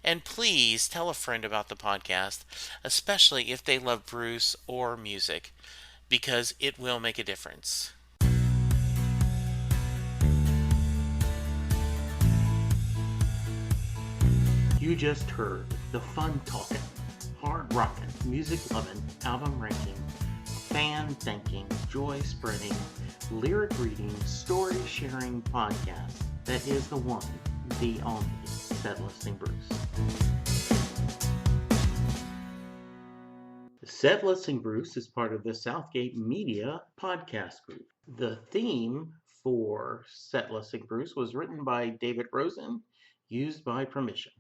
And please tell a friend about the podcast, especially if they love Bruce or music, because it will make a difference. You just heard the fun talking, hard rocking, music loving, album ranking, fan thinking, joy spreading, lyric reading, story sharing podcast that is the one, the only Set Listing Bruce. Set Listing Bruce is part of the Southgate Media podcast group. The theme for Set Listing Bruce was written by David Rosen, used by permission.